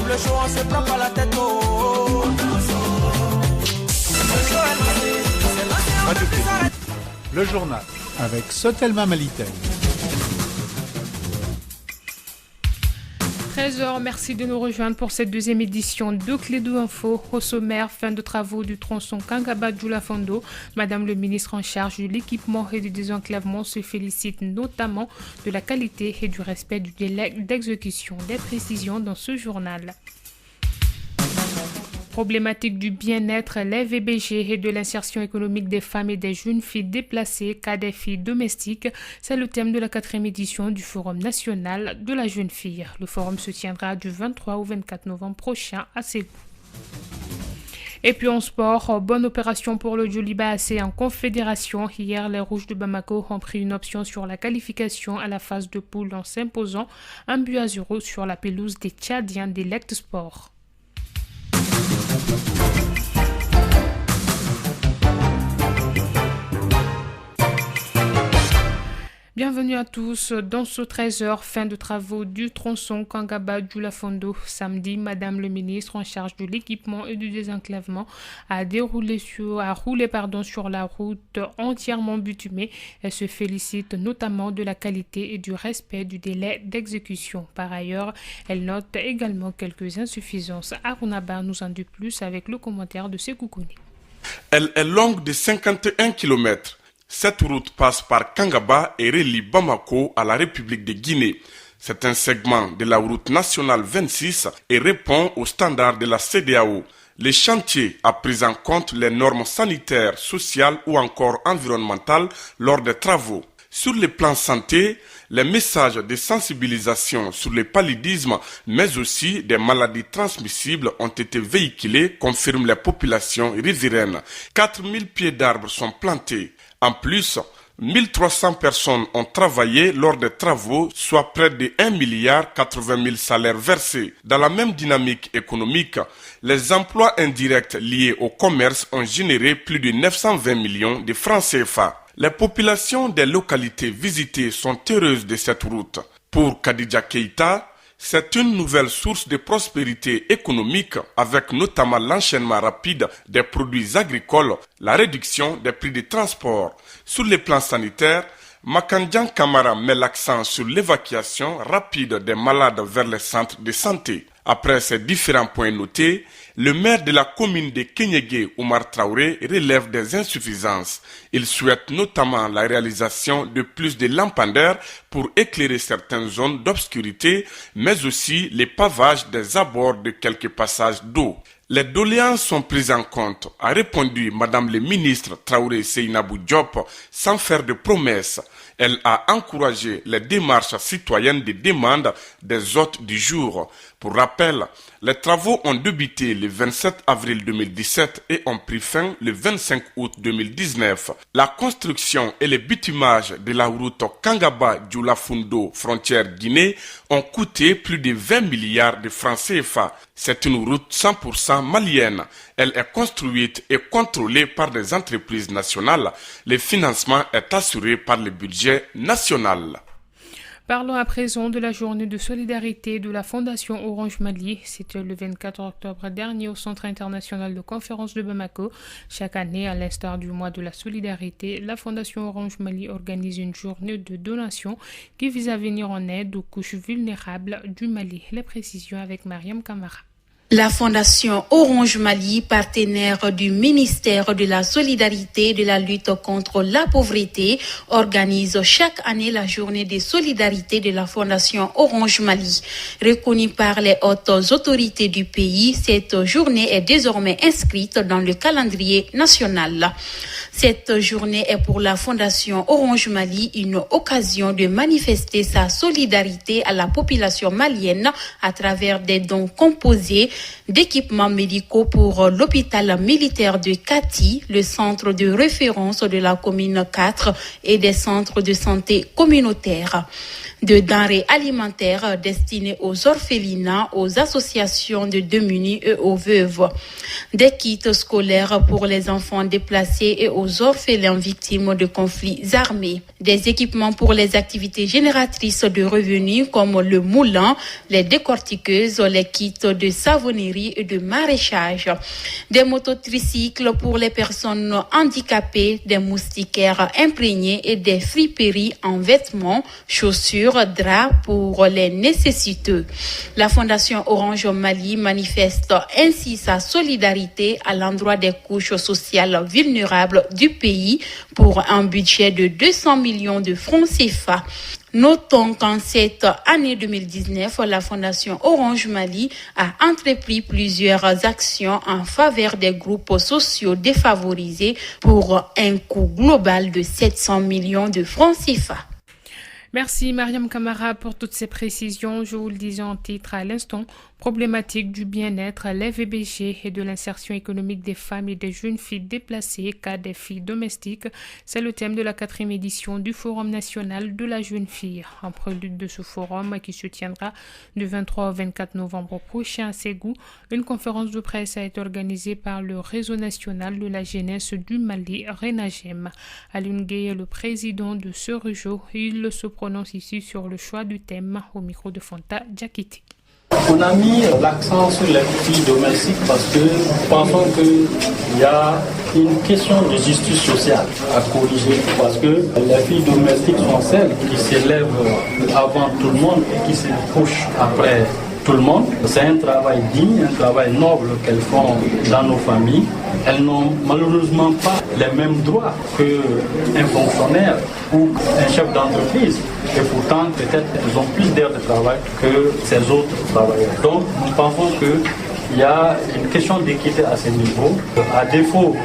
le show, on se prend pas la tête. Oh. Radio Télévision. Le journal avec Sotelma Malitel. 13h, merci de nous rejoindre pour cette deuxième édition de Clé d'Info. Au sommaire, fin de travaux du tronçon Kangaba-Djoula-Fondo. Madame le ministre en charge de l'équipement et du désenclavement se félicite notamment de la qualité et du respect du délai d'exécution. Des précisions dans ce journal. Problématique du bien-être, les VBG et de l'insertion économique des femmes et des jeunes filles déplacées, cas des filles domestiques, c'est le thème de la 4e édition du Forum national de la jeune fille. Le forum se tiendra du 23 au 24 novembre prochain à Ségou. Et puis en sport, bonne opération pour le Djoliba AC en confédération. Hier, les Rouges de Bamako ont pris une option sur la qualification à la phase de poule en s'imposant 1-0 sur la pelouse des Tchadiens d'Elect Sport. Bienvenue à tous dans ce 13h, fin de travaux du tronçon Kangaba-Djoula-Fondo. Samedi, Madame le ministre en charge de l'équipement et du désenclavement a roulé sur la route entièrement bitumée. Elle se félicite notamment de la qualité et du respect du délai d'exécution. Par ailleurs, elle note également quelques insuffisances. Arunaba nous en dit plus avec le commentaire de Sékou Kouni. Elle est longue de 51 km. Cette route passe par Kangaba et relie Bamako à la République de Guinée. C'est un segment de la route nationale 26 et répond aux standards de la CEDEAO. Le chantier a pris en compte les normes sanitaires, sociales ou encore environnementales lors des travaux. Sur le plan santé, les messages de sensibilisation sur le paludisme, mais aussi des maladies transmissibles ont été véhiculés, confirment les populations riveraines. 4000 pieds d'arbres sont plantés. En plus, 1300 personnes ont travaillé lors des travaux, soit près de 1,80 milliard salaires versés. Dans la même dynamique économique, les emplois indirects liés au commerce ont généré plus de 920 millions de francs CFA. Les populations des localités visitées sont heureuses de cette route. Pour Kadidja Keita, c'est une nouvelle source de prospérité économique avec notamment l'enchaînement rapide des produits agricoles, la réduction des prix de transport. Sur le plan sanitaire, Makandian Kamara met l'accent sur l'évacuation rapide des malades vers les centres de santé. Après ces différents points notés, le maire de la commune de Kenyege, Oumar Traoré, relève des insuffisances. Il souhaite notamment la réalisation de plus de lampadaires pour éclairer certaines zones d'obscurité, mais aussi les pavages des abords de quelques passages d'eau. Les doléances sont prises en compte, a répondu Madame le ministre Traoré Seynabou Diop, sans faire de promesses. Elle a encouragé les démarches citoyennes de demande des hôtes du jour. Pour rappel, les travaux ont débuté le 27 avril 2017 et ont pris fin le 25 août 2019. La construction et le bitumage de la route Kangaba-Djoula-Fondo, frontière Guinée, ont coûté plus de 20 milliards de francs CFA. C'est une route 100% malienne. Elle est construite et contrôlée par des entreprises nationales. Le financement est assuré par le budget national. Parlons à présent de la journée de solidarité de la Fondation Orange Mali. C'était le 24 octobre dernier au Centre international de conférence de Bamako. Chaque année, à l'instar du mois de la solidarité, la Fondation Orange Mali organise une journée de donation qui vise à venir en aide aux couches vulnérables du Mali. Les précisions avec Mariam Kamara. La Fondation Orange Mali, partenaire du ministère de la Solidarité et de la lutte contre la pauvreté, organise chaque année la journée de solidarité de la Fondation Orange Mali. Reconnue par les hautes autorités du pays, cette journée est désormais inscrite dans le calendrier national. Cette journée est pour la Fondation Orange Mali une occasion de manifester sa solidarité à la population malienne à travers des dons composés d'équipements médicaux pour l'hôpital militaire de Kati, le centre de référence de la commune 4 et des centres de santé communautaires. de denrées alimentaires destinées aux orphelinats, aux associations de démunis et aux veuves, des kits scolaires pour les enfants déplacés et aux orphelins victimes de conflits armés, des équipements pour les activités génératrices de revenus comme le moulin, les décortiqueuses, les kits de savonnerie et de maraîchage, des mototricycles pour les personnes handicapées, des moustiquaires imprégnés et des friperies en vêtements, chaussures, draps pour les nécessiteux. La Fondation Orange Mali manifeste ainsi sa solidarité à l'endroit des couches sociales vulnérables du pays pour un budget de 200 millions de francs CFA. Notons qu'en cette année 2019, la Fondation Orange Mali a entrepris plusieurs actions en faveur des groupes sociaux défavorisés pour un coût global de 700 millions de francs CFA. Merci Mariam Kamara pour toutes ces précisions. Je vous le disais en titre à l'instant, problématique du bien-être, les VBG et de l'insertion économique des femmes et des jeunes filles déplacées, cas des filles domestiques. C'est le thème de la 4e édition du Forum national de la jeune fille. En prélude de ce forum qui se tiendra du 23 au 24 novembre prochain à Ségou, une conférence de presse a été organisée par le Réseau national de la jeunesse du Mali, RENAGEM. Alioune Gueye est le président de ce réseau. Il se prononce ici sur le choix du thème au micro de Fanta Diakité. On a mis l'accent sur les filles domestiques parce que nous pensons qu'il y a une question de justice sociale à corriger parce que les filles domestiques sont celles qui s'élèvent avant tout le monde et qui se couchent après tout le monde. C'est un travail digne, un travail noble qu'elles font dans nos familles. Elles n'ont malheureusement pas les mêmes droits qu'un fonctionnaire ou un chef d'entreprise. Et pourtant, peut-être qu'elles ont plus d'heures de travail que ces autres travailleurs. Donc, nous pensons qu'il y a une question d'équité à ce niveau. À défaut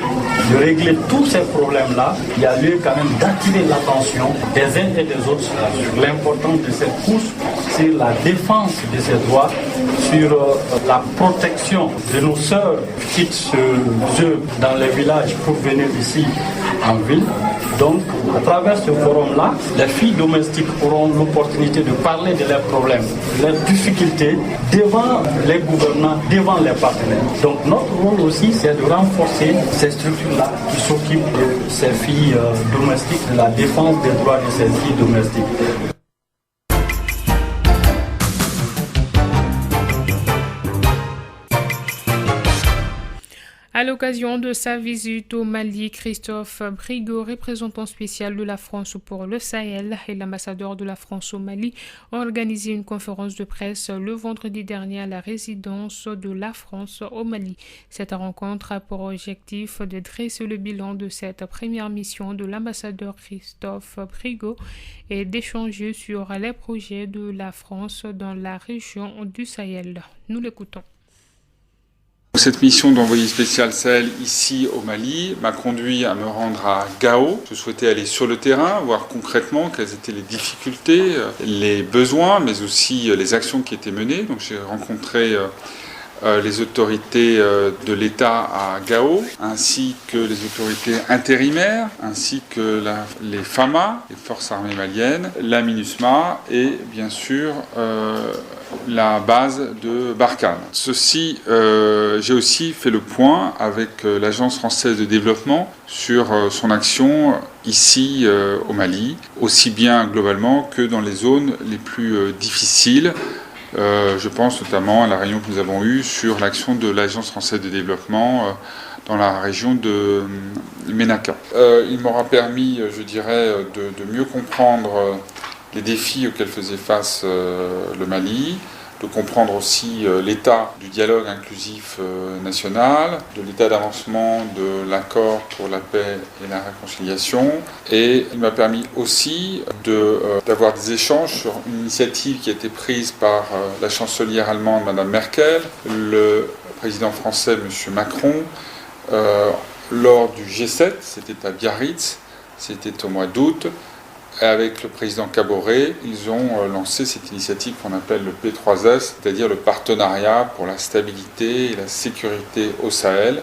de régler tous ces problèmes-là, il y a lieu quand même d'attirer l'attention des uns et des autres sur l'importance de cette course, sur la défense de ces droits, sur la protection de nos sœurs qui quittent ce jeu dans les villages pour venir ici en ville. Donc, à travers ce forum-là, les filles domestiques auront l'opportunité de parler de leurs problèmes, de leurs difficultés devant les gouvernants, devant les partenaires. Donc, notre rôle aussi, c'est de renforcer ces structures-là qui s'occupent de ces filles domestiques, de la défense des droits de ces filles domestiques. À l'occasion de sa visite au Mali, Christophe Brigaud, représentant spécial de la France pour le Sahel et l'ambassadeur de la France au Mali, ont organisé une conférence de presse le vendredi dernier à la résidence de la France au Mali. Cette rencontre a pour objectif de dresser le bilan de cette première mission de l'ambassadeur Christophe Brigaud et d'échanger sur les projets de la France dans la région du Sahel. Nous l'écoutons. Cette mission d'envoyé spécial Sahel ici au Mali m'a conduit à me rendre à Gao. Je souhaitais aller sur le terrain, voir concrètement quelles étaient les difficultés, les besoins, mais aussi les actions qui étaient menées. Donc j'ai rencontré les autorités de l'État à Gao, ainsi que les autorités intérimaires, ainsi que les FAMA, les Forces armées maliennes, la MINUSMA et bien sûr la base de Barkhane. J'ai aussi fait le point avec l'Agence française de développement sur son action ici au Mali, aussi bien globalement que dans les zones les plus difficiles. Je pense notamment à la réunion que nous avons eue sur l'action de l'Agence française de développement dans la région de Ménaka. Il m'aura permis, je dirais, de mieux comprendre les défis auxquels faisait face le Mali, de comprendre aussi l'état du dialogue inclusif national, de l'état d'avancement de l'accord pour la paix et la réconciliation. Et il m'a permis aussi d'avoir des échanges sur une initiative qui a été prise par la chancelière allemande, Mme Merkel, le président français, M. Macron, lors du G7, c'était à Biarritz, c'était au mois d'août. Avec le président Kaboré, ils ont lancé cette initiative qu'on appelle le P3S, c'est-à-dire le partenariat pour la stabilité et la sécurité au Sahel.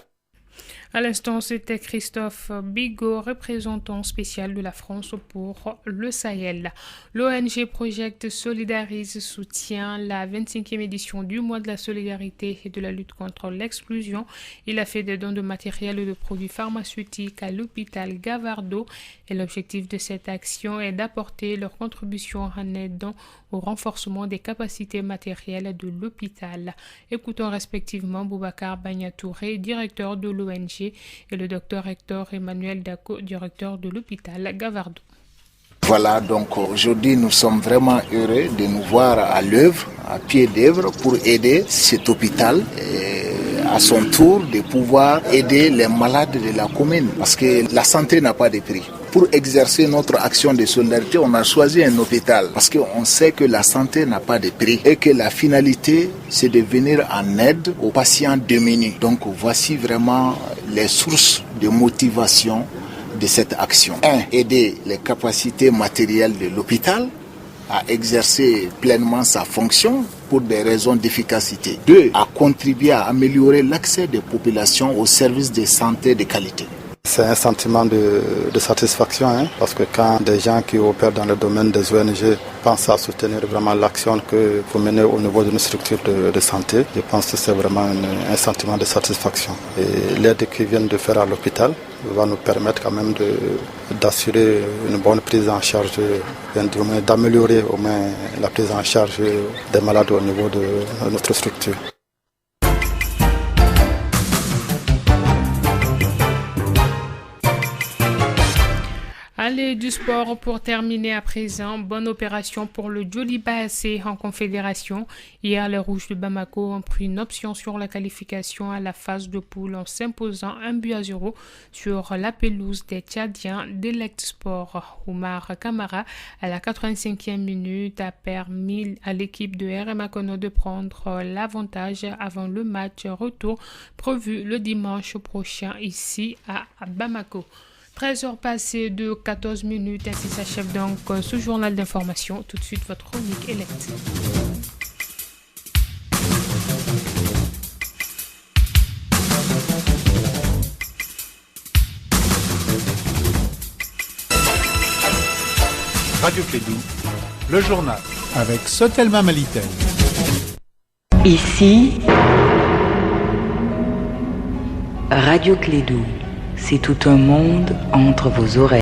À l'instant, c'était Christophe Bigot, représentant spécial de la France pour le Sahel. L'ONG Project Solidarise soutient la 25e édition du mois de la solidarité et de la lutte contre l'exclusion. Il a fait des dons de matériel et de produits pharmaceutiques à l'hôpital Gavardo. Et l'objectif de cette action est d'apporter leur contribution en aidant au renforcement des capacités matérielles de l'hôpital. Écoutons respectivement Boubacar Bagnatouré, directeur de l'ONG, et le docteur Hector Emmanuel Dako, directeur de l'hôpital Gavardo. Voilà, donc aujourd'hui nous sommes vraiment heureux de nous voir à l'œuvre, à pied d'œuvre, pour aider cet hôpital et à son tour de pouvoir aider les malades de la commune, parce que la santé n'a pas de prix. Pour exercer notre action de solidarité, on a choisi un hôpital parce qu'on sait que la santé n'a pas de prix et que la finalité, c'est de venir en aide aux patients démunis. Donc voici vraiment les sources de motivation de cette action. 1. Aider les capacités matérielles de l'hôpital à exercer pleinement sa fonction pour des raisons d'efficacité. 2. À contribuer à améliorer l'accès des populations aux services de santé de qualité. C'est un sentiment de satisfaction, parce que quand des gens qui opèrent dans le domaine des ONG pensent à soutenir vraiment l'action que vous menez au niveau d'une structure de santé, je pense que c'est vraiment un sentiment de satisfaction. Et l'aide qu'ils viennent de faire à l'hôpital va nous permettre quand même d'assurer une bonne prise en charge, d'améliorer au moins la prise en charge des malades au niveau de notre structure. Allez, du sport pour terminer à présent. Bonne opération pour le Djoliba AC en confédération. Hier, les Rouges de Bamako ont pris une option sur la qualification à la phase de poule en s'imposant 1-0 sur la pelouse des Tchadiens d'Elect Sport. Oumar Kamara, à la 85e minute, a permis à l'équipe de RM Akono de prendre l'avantage avant le match retour prévu le dimanche prochain ici à Bamako. 13h passées de 14 minutes, ainsi s'achève donc ce journal d'information. Tout de suite, votre chronique Elect. Radio Clédou, le journal avec Sotelma Malitel. Ici, Radio Clédou. C'est tout un monde entre vos oreilles.